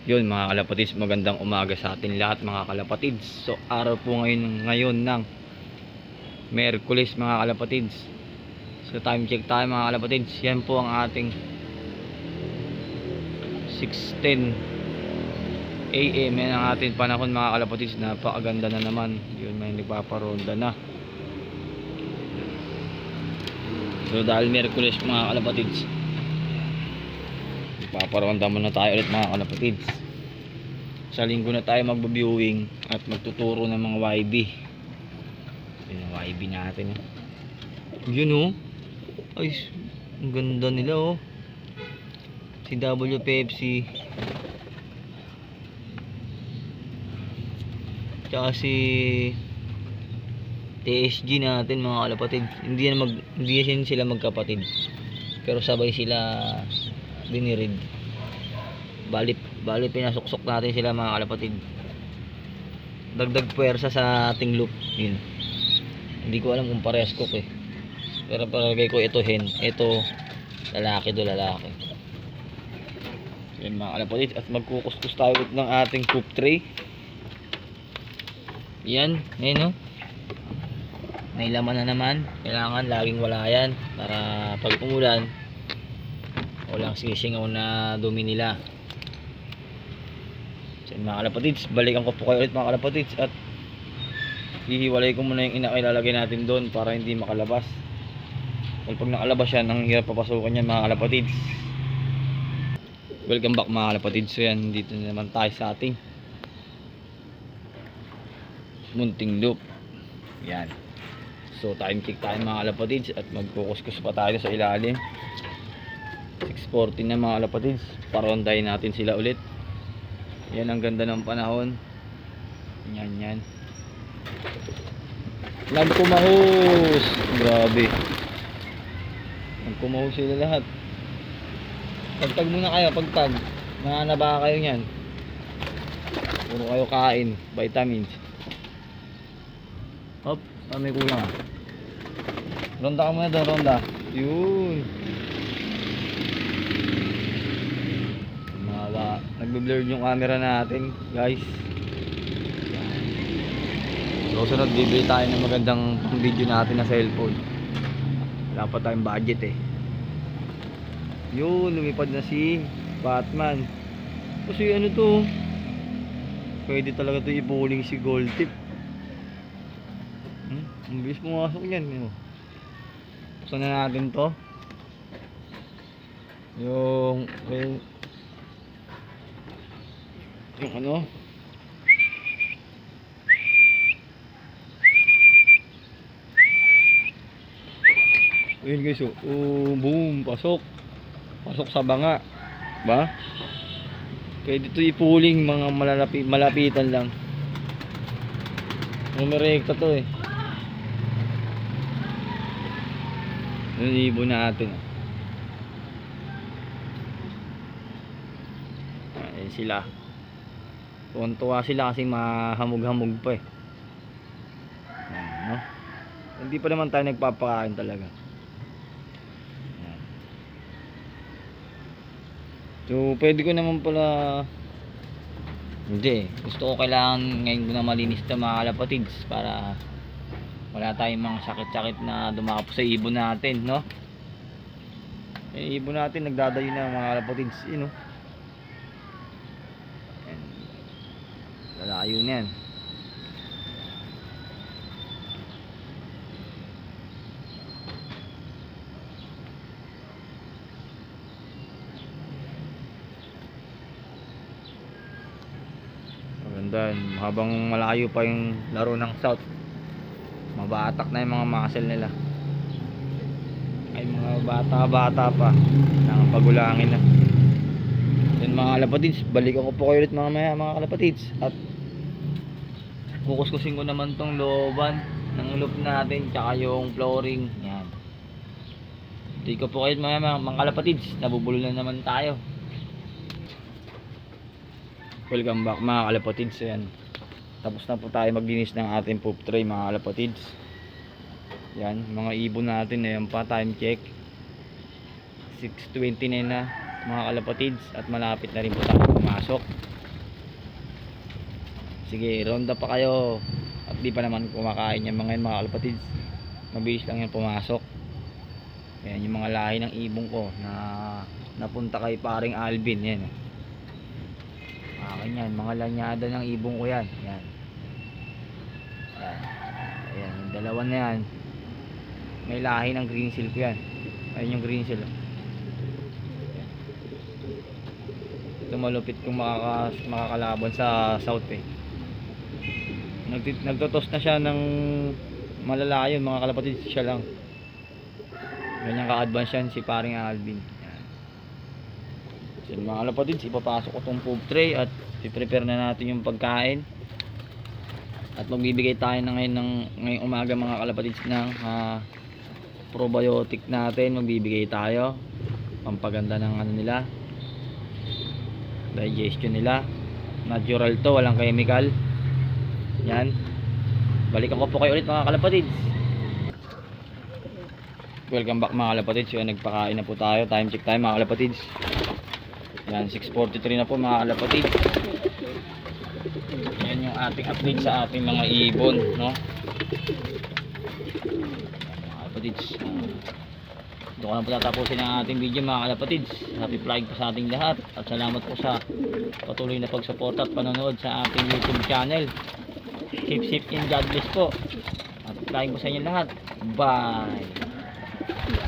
Yun mga kalapatids, magandang umaga sa atin lahat mga kalapatids. So araw po ngayon ng Miyerkules mga kalapatids. So time check tayo mga kalapatids. Yan po ang ating 6:10 AM. Yan ang ating panahon mga kalapatids. Napakaganda na naman. Yun, may nagpaparonda na. So dahil Miyerkules mga kalapatids, paparonda muna tayo ulit mga kalapatids. Sa linggo na tayo magbabiewing at magtuturo ng mga YB. Yun ang YB natin. Yun oh. Ay, ang ganda nila oh. Si WPFC tsaka si TSG natin mga kalapatids. Hindi yan sila magkapatid, pero sabay sila binirid. Bali pinasuksok natin sila mga kalapatid. Dagdag puwersa sa ating loop. Yun. Hindi ko alam kung parehas cook eh. Pero palagay ko ito hen, ito lalaki, do lalaki. Yun mga kalapatid, at magkukuskus tayo ulit ng ating coop tray. Yan, ayun oh. May laman na naman. Kailangan laging wala yan para pag umulan walang sisingaw na dumi nila. So mga kalapatids, balikan ko po kayo ulit mga kalapatids, at hihiwalay ko muna yung ilalagay natin doon para hindi makalabas. Well, pag nakalabas yan, ang hirap papasukan yan mga kalapatids. Welcome back mga kalapatids. So yan, dito na naman tayo sa ating munting loop. Yan. So time check tayo mga kalapatids, at magkukuskus pa tayo sa ilalim. 6:40 na mga kalapatids. Parondahin natin sila ulit. Yan, ang ganda ng panahon. Yan. Nagkumahos. Grabe. Nagkumahos sila lahat. Pagtag muna kayo, pagtag. Nanganaba kayo nyan. Puro kayo kain. Vitamins. Hop, may kulang ah. Ronda ka muna doon, ronda. Yun. Nagbe-blur yung camera natin, guys. So sunod, bibili tayo ng magandang video natin na cellphone. Wala pa tayong budget eh. Yun, lumipad na si Batman. Kasi ano to, pwede talaga to ipuling si Gold Tip. Ang bilis pumasok yan. Buksan na natin to. Yung ano, ayun guys oh, boom, pasok sa banga ba. Pwede ito ipuling mga malapitan lang. Umirekta to eh. Yung ibon natin ayun sila. Tuwan-tuwa sila kasi mahamog-hamog pa eh. Ayan, no? Hindi pa naman tayo nagpapakain talaga. Ayan. So pwede ko naman pala, hindi, gusto ko kailangan ngayon ko na malinis ito mga kalapatids para wala tayong mga sakit-sakit na dumako sa ibon natin, no? Eh, ibon natin nagdadayo na mga kalapatids, you know? Lalayo na yan. Maganda, habang malayo pa yung laro ng South, mabatak na yung mga muscle nila. Ay mga bata pa, nakapagulangin na. Yan mga kalapatids, balikan ko po kayo ulit mga kalapatids, at kukuskusin ko naman tong looban ng loop natin tsaka yung flooring. Yan, hindi ko po kayo mga kalapatids, nabubulo na naman tayo. Welcome back mga kalapatids. Yan, tapos na po tayo maglinis ng ating poop tray mga kalapatids. Yan, mga ibon natin na yan pa, time check 6:29 na. mga kalapatids, at malapit na rin po tayo pumasok. Sige, ronda pa kayo at di pa naman kumakain yung mga yun, mga kalapatids. Mabilis lang yan pumasok. Yan yung mga lahi ng ibong ko na napunta kay paring Alvin. Yan, akin yan, mga lanyada ng ibong ko yan. Yan, yan. Ayan, yung dalawa na yan, may lahi ng green seal ko yan. Ayun yung green seal. Ito malupit kung makakalaban sa south eh. Nagtotos na siya ng malalayo mga kalapatids, siya lang. Ganyan ka-advance yan si paring Alvin. Yan. So mga kalapatids, ipapasok ko tong food tray at i-prepare na natin yung pagkain. At magbibigay tayo na ngayong umaga mga kalapatids ng probiotic natin. Magbibigay tayo pampaganda ng ano nila, digestion nila. Natural to, walang chemical. Yan. Balikan ko po kayo ulit mga kalapatids. Welcome back mga kalapatids. Yan, nagpakain na po tayo. Time check tayo mga kalapatids. Yan, 6:43 na po mga kalapatids. Yan yung ating update sa ating mga ibon, no? Mga kalapatids, doon ko na po tatapusin ang ating video mga kalapatids. Happy flying po sa ating lahat. At salamat po sa patuloy na pagsuporta at panonood sa ating YouTube channel. Keep safe and God bless po. At flying po sa inyo lahat. Bye.